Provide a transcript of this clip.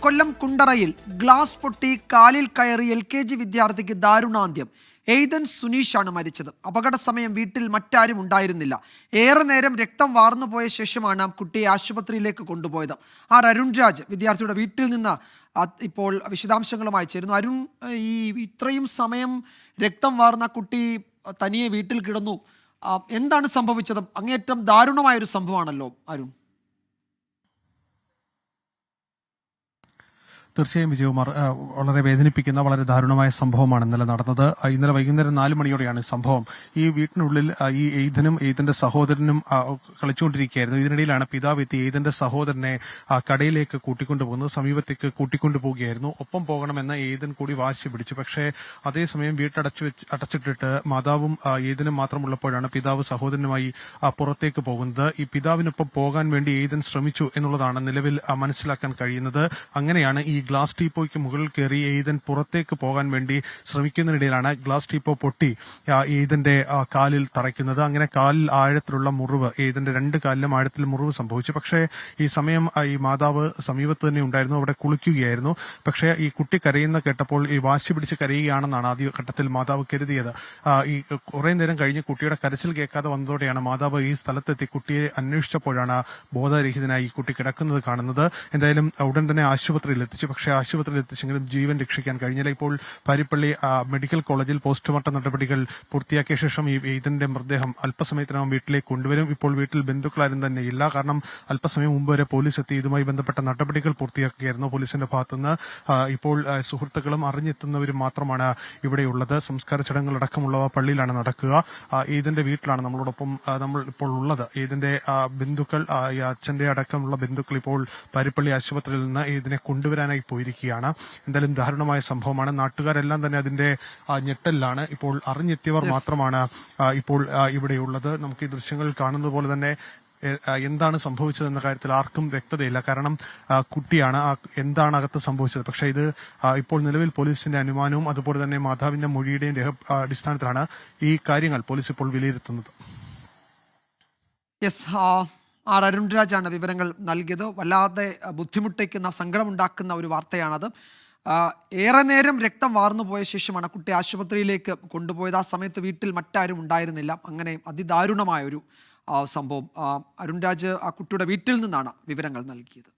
കൊല്ലം കുണ്ടറയിൽ glass പൊട്ടി കാലിൽ കയറി LKG വിദ്യാർത്ഥിക്ക് ദാരുണാന്ത്യം. എയ്തൻ സുനീഷാണ് മരിച്ചത്. അപകട സമയം വീട്ടിൽ മറ്റാരും ഉണ്ടായിരുന്നില്ല. ഏറെ നേരം രക്തം വാർന്നുപോയ ശേഷമാണ് കുട്ടിയെ ആശുപത്രിയിലേക്ക് കൊണ്ടുപോയത്. അരുൺ രാജ് വിദ്യാർത്ഥിയുടെ വീട്ടിൽ നിന്ന് ഇപ്പോൾ വിശദാംശങ്ങളുമായി ചേരുന്നു. അരുൺ, ഈ ഇത്രയും സമയം രക്തം വാർന്ന കുട്ടി തനിയെ വീട്ടിൽ കിടന്നു, എന്താണ് സംഭവിച്ചത്? അങ്ങേയറ്റം ദാരുണമായൊരു സംഭവമാണല്ലോ അരുൺ. തീർച്ചയായും വിജയകുമാർ, വളരെ വേദനിപ്പിക്കുന്ന വളരെ ദാരുണമായ സംഭവമാണ് ഇന്നലെ നടന്നത്. ഇന്നലെ വൈകുന്നേരം 4 മണിയോടെയാണ് സംഭവം. ഈ വീട്ടിനുള്ളിൽ ഈ എയ്തനും എയ്തന്റെ സഹോദരനും കളിച്ചുകൊണ്ടിരിക്കുകയായിരുന്നു. ഇതിനിടയിലാണ് പിതാവ് എത്തി എയ്തന്റെ സഹോദരനെ കടയിലേക്ക് കൂട്ടിക്കൊണ്ടുപോകുന്നത്. സമീപത്തേക്ക് കൂട്ടിക്കൊണ്ടുപോവുകയായിരുന്നു. ഒപ്പം പോകണമെന്ന് എയ്തൻ കൂടി വാശി പിടിച്ചു. പക്ഷേ അതേസമയം അടച്ചിട്ടിട്ട് മാതാവും എയ്തനും മാത്രമുള്ളപ്പോഴാണ് പിതാവ് സഹോദരനുമായി പുറത്തേക്ക് പോകുന്നത്. ഈ പിതാവിനൊപ്പം പോകാൻ വേണ്ടി എയ്തൻ ശ്രമിച്ചു എന്നുള്ളതാണ് നിലവിൽ മനസ്സിലാക്കാൻ കഴിയുന്നത്. അങ്ങനെയാണ് ഈ ഗ്ലാസ് ടീപ്പോയ്ക്ക് മുകളിൽ കയറി എയ്തൻ പുറത്തേക്ക് പോകാൻ വേണ്ടി ശ്രമിക്കുന്നതിനിടയിലാണ് ഗ്ലാസ് ടീപ്പോ പൊട്ടി എയ്തന്റെ കാലിൽ തറയ്ക്കുന്നത്. അങ്ങനെ കാലിൽ ആഴത്തിലുള്ള മുറിവ്, എയ്തന്റെ 2 കാലിലും ആഴത്തിൽ മുറിവ് സംഭവിച്ചു. പക്ഷേ ഈ സമയം ഈ മാതാവ് സമീപത്ത് തന്നെ ഉണ്ടായിരുന്നു, അവിടെ കുളിക്കുകയായിരുന്നു. പക്ഷേ ഈ കുട്ടി കരയുന്ന കേട്ടപ്പോൾ ഈ വാശി പിടിച്ച് കരയുകയാണെന്നാണ് ആദ്യ ഘട്ടത്തിൽ മാതാവ് കരുതിയത്. ഈ കുറെ നേരം കഴിഞ്ഞ് കുട്ടിയുടെ കരച്ചിൽ കേൾക്കാതെ വന്നതോടെയാണ് മാതാവ് ഈ സ്ഥലത്തെത്തി കുട്ടിയെ അന്വേഷിച്ചപ്പോഴാണ് ബോധരഹിതനായി ഈ കുട്ടി കിടക്കുന്നത് കാണുന്നത്. എന്തായാലും ഉടൻ തന്നെ ആശുപത്രിയിൽ എത്തിച്ചു. പക്ഷേ ആശുപത്രിയിൽ എത്തിച്ചെങ്കിലും ജീവൻ രക്ഷിക്കാൻ കഴിഞ്ഞില്ല. ഇപ്പോൾ പാരിപ്പള്ളി മെഡിക്കൽ കോളേജിൽ പോസ്റ്റ്മോർട്ടം നടപടികൾ പൂർത്തിയാക്കിയ ശേഷം ഈ എയ്തന്റെ മൃതദേഹം അല്പസമയത്തിനകം വീട്ടിലേക്ക് കൊണ്ടുവരും. ഇപ്പോൾ വീട്ടിൽ ബന്ധുക്കളാരും തന്നെ ഇല്ല. കാരണം അല്പസമയം മുമ്പ് വരെ പോലീസ് എത്തി ഇതുമായി ബന്ധപ്പെട്ട നടപടികൾ പൂർത്തിയാക്കുകയായിരുന്നു പോലീസിന്റെ ഭാഗത്തുനിന്ന്. ഇപ്പോൾ സുഹൃത്തുക്കളും അറിഞ്ഞെത്തുന്നവരും മാത്രമാണ് ഇവിടെയുള്ളത്. സംസ്കാര ചടങ്ങുകളടക്കമുള്ളവ പള്ളിയിലാണ് നടക്കുക. എയ്തന്റെ വീട്ടിലാണ് നമ്മൾ ഇപ്പോൾ ഉള്ളത്. എയ്തന്റെ ബന്ധുക്കൾ, അച്ഛന്റെ അടക്കമുള്ള ബന്ധുക്കൾ ഇപ്പോൾ പാരിപ്പള്ളി ആശുപത്രിയിൽ നിന്ന് എയ്തിനെ കൊണ്ടുവരാനായി പോയിരിക്കുകയാണ്. എന്തായാലും ദാരുണമായ സംഭവമാണ്. നാട്ടുകാരെല്ലാം തന്നെ അതിന്റെ ഞെട്ടലിലാണ്. ഇപ്പോൾ അറിഞ്ഞെത്തിയവർ മാത്രമാണ് ഇപ്പോൾ ഇവിടെയുള്ളത്. നമുക്ക് ഈ ദൃശ്യങ്ങൾ കാണുന്നത് പോലെ തന്നെ എന്താണ് സംഭവിച്ചതെന്ന കാര്യത്തിൽ ആർക്കും വ്യക്തതയില്ല. കാരണം കുട്ടിയാണ്, എന്താണ് അകത്ത് സംഭവിച്ചത്. പക്ഷേ ഇത് ഇപ്പോൾ നിലവിൽ പോലീസിന്റെ അനുമാനവും അതുപോലെ തന്നെ മാതാവിന്റെ മൊഴിയുടെയും അടിസ്ഥാനത്തിലാണ് ഈ കാര്യങ്ങൾ പോലീസ് ഇപ്പോൾ വിലയിരുത്തുന്നത്. അരുൺ രാജാണ് വിവരങ്ങൾ നൽകിയത്. വല്ലാതെ ബുദ്ധിമുട്ടിക്കുന്ന, സങ്കടമുണ്ടാക്കുന്ന ഒരു വാർത്തയാണത്. ഏറെ നേരം രക്തം വാർന്നു പോയ ശേഷമാണ് കുട്ടി ആശുപത്രിയിലേക്ക് കൊണ്ടുപോയത്. ആ സമയത്ത് വീട്ടിൽ മറ്റാരും ഉണ്ടായിരുന്നില്ല. അങ്ങനെ അതിദാരുണമായൊരു സംഭവം. അരുൺ രാജ് ആ കുട്ടിയുടെ വീട്ടിൽ നിന്നാണ് വിവരങ്ങൾ നൽകിയത്.